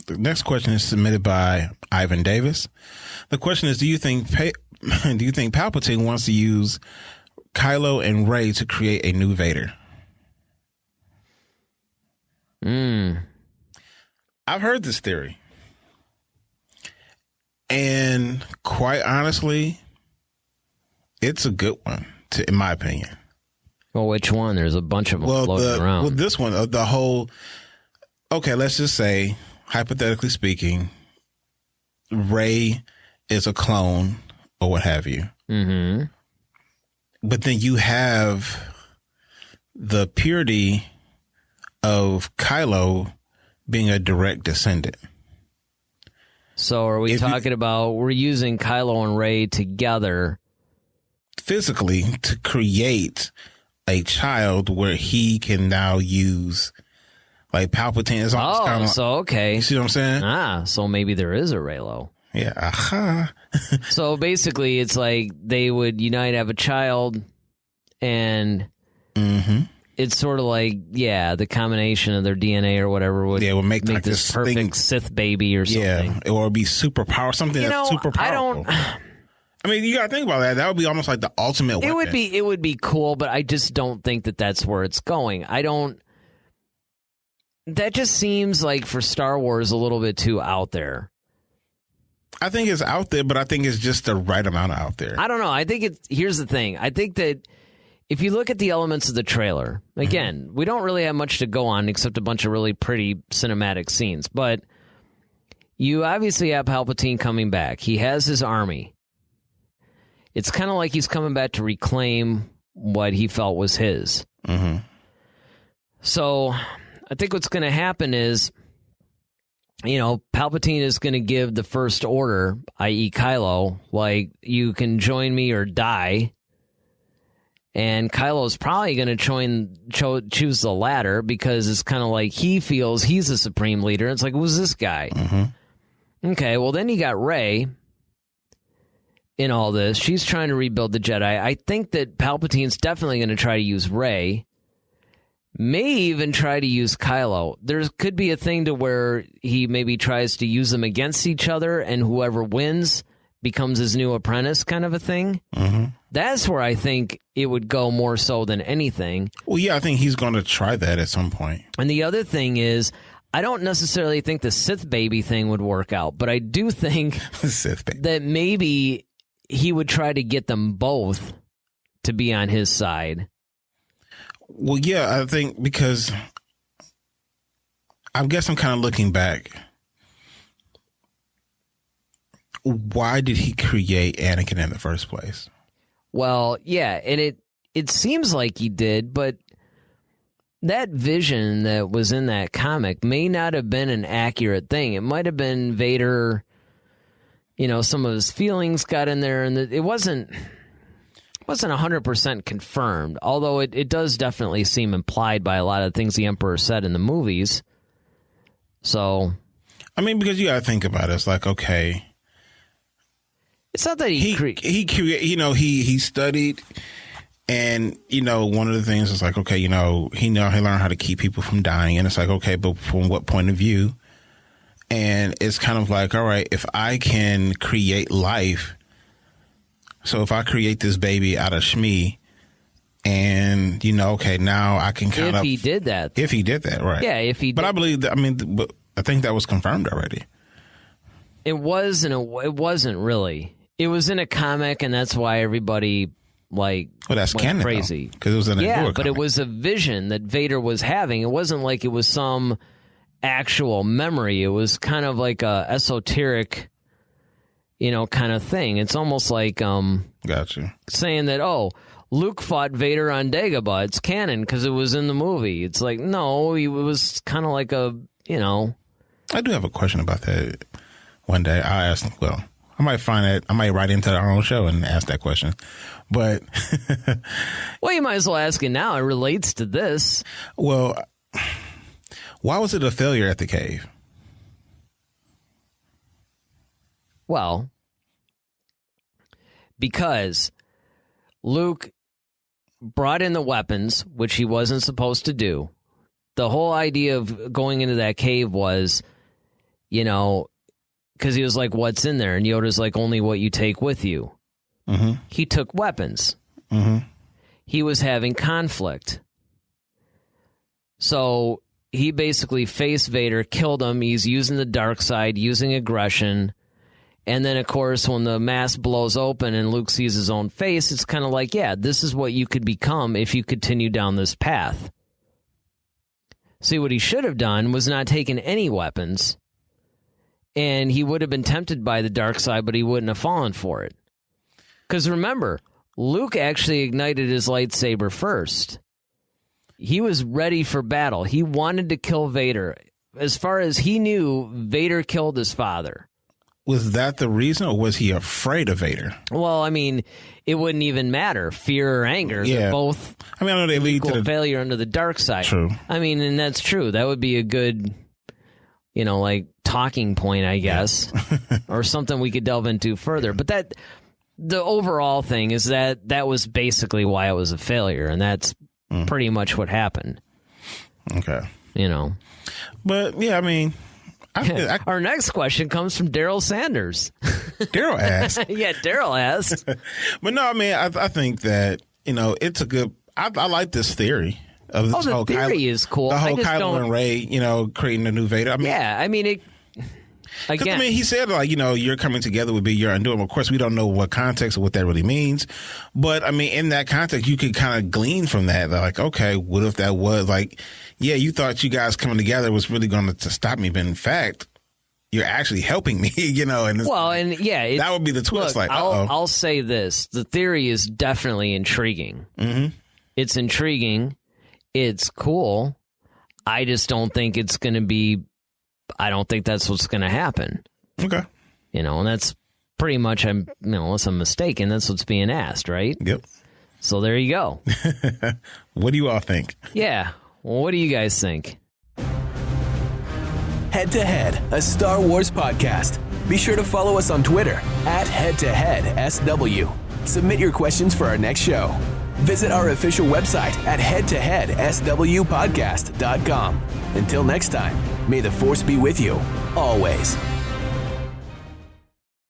The next question is submitted by Ivan Davis. The question is, do you think Palpatine wants to use Kylo and Rey to create a new Vader? I've heard this theory. And quite honestly, it's a good one, in my opinion. Well, which one? There's a bunch of them floating around. Well, this one, the whole... Okay, let's just say, hypothetically speaking, Rey is a clone or what have you. Mm-hmm. But then you have the purity of Kylo being a direct descendant. So are we talking about we're using Kylo and Rey together physically to create a child where he can now use... Like Palpatine is almost kind of... so okay. You see what I'm saying? So maybe there is a reylo. Yeah. So basically, it's like they would unite, have a child, and it's sort of like, the combination of their DNA or whatever would make like this perfect Sith baby or something. Yeah, or it'd be superpower, something that's super powerful. I mean, you got to think about that. That would be almost like the ultimate weapon. It would be cool, but I just don't think that that's where it's going. That just seems like for Star Wars a little bit too out there. I think it's out there, but I think it's just the right amount of out there. I don't know. Here's the thing. I think that if you look at the elements of the trailer, again, we don't really have much to go on except a bunch of really pretty cinematic scenes. But you obviously have Palpatine coming back. He has his army. It's kind of like he's coming back to reclaim what he felt was his. Mm-hmm. So... I think what's going to happen is, Palpatine is going to give the first order, i.e. Kylo, like, you can join me or die. And Kylo's probably going to choose the latter because it's kind of like he feels he's the supreme leader. It's like, who's this guy? Mm-hmm. Okay, well, then you got Rey in all this. She's trying to rebuild the Jedi. I think that Palpatine's definitely going to try to use Rey. May even try to use Kylo. There could be a thing to where he maybe tries to use them against each other, and whoever wins becomes his new apprentice, kind of a thing. Mm-hmm. That's where I think it would go more so than anything. Well, yeah, I think he's going to try that at some point. And the other thing is, I don't necessarily think the Sith baby thing would work out, but I do think that maybe he would try to get them both to be on his side. Well, yeah, I think because I guess I'm kind of looking back. Why did he create Anakin in the first place? Well, yeah, and it seems like he did, but that vision that was in that comic may not have been an accurate thing. It might have been Vader, some of his feelings got in there, and it wasn't 100% confirmed, although it does definitely seem implied by a lot of things the Emperor said in the movies. So, I mean, because you got to think about it. It's like, okay, it's not that he studied, and one of the things is like, okay, he learned how to keep people from dying, and it's like, okay, but from what point of view? And it's kind of like, all right, if I can create life. So if I create this baby out of Shmi and, okay, now I can kind of... If he did that. If he did that, right. Yeah, if he did. But I believe, but I think that was confirmed already. It was, and it wasn't really. It was in a comic, and that's why everybody, that's went canon, crazy. Because it was in a newer but comic. it was a vision that Vader was having. It wasn't like it was some actual memory. It was kind of like a esoteric... kind of thing. It's almost like gotcha. Saying that, Luke fought Vader on Dagobah. It's canon because it was in the movie. It's like, no, it was kind of like a, I do have a question about that one day. I asked, I might find it. I might write into our own show and ask that question. But. Well, you might as well ask it now. It relates to this. Well, why was it a failure at the cave? Well, because Luke brought in the weapons, which he wasn't supposed to do. The whole idea of going into that cave was you know, because he was like, what's in there? And Yoda's like, only what you take with you. Mm-hmm. He took weapons. Mm-hmm. He was having conflict. So he basically faced Vader, killed him. He's using the dark side, using aggression. And then, of course, when the mask blows open and Luke sees his own face, it's kind of like, yeah, this is what you could become if you continue down this path. See, what he should have done was not taken any weapons, and he would have been tempted by the dark side, but he wouldn't have fallen for it. Because remember, Luke actually ignited his lightsaber first. He was ready for battle. He wanted to kill Vader. As far as he knew, Vader killed his father. Was that the reason, or was he afraid of Vader? Well, I mean, it wouldn't even matter. Fear or anger. Yeah. They're both I mean, I know they lead to the failure under the dark side. True. I mean, and that's true. That would be a good, you know, like talking point, I guess, or something we could delve into further. But that the overall thing is that was basically why it was a failure, and that's pretty much what happened. Okay. You know. But yeah, I mean, our next question comes from Daryl Sanders. Daryl asked. Yeah, Daryl asked. But no, I mean, I think that, you know, it's a good. I like this theory of this the whole theory is cool. The I whole just Kylo and Rey, you know, creating a new Vader. I mean, yeah, I mean it. Again, I mean, he said, like, you know, you're coming together would be your undoing. Of course, we don't know what context or what that really means. But, I mean, in that context, you could kind of glean from that. Like, okay, what if that was, like, yeah, you thought you guys coming together was really going to stop me. But, in fact, you're actually helping me, you know. And that would be the twist. Look, like, I'll say this. The theory is definitely intriguing. Mm-hmm. It's intriguing. It's cool. I just don't think it's going to be... I don't think that's what's going to happen. Okay. You know, and that's pretty much, unless I'm mistaken, that's what's being asked, right? Yep. So there you go. What do you all think? Yeah. Well, what do you guys think? Head to Head, a Star Wars podcast. Be sure to follow us on Twitter @HeadToHeadSW. Submit your questions for our next show. Visit our official website at headtoheadswpodcast.com. Until next time, may the Force be with you, always.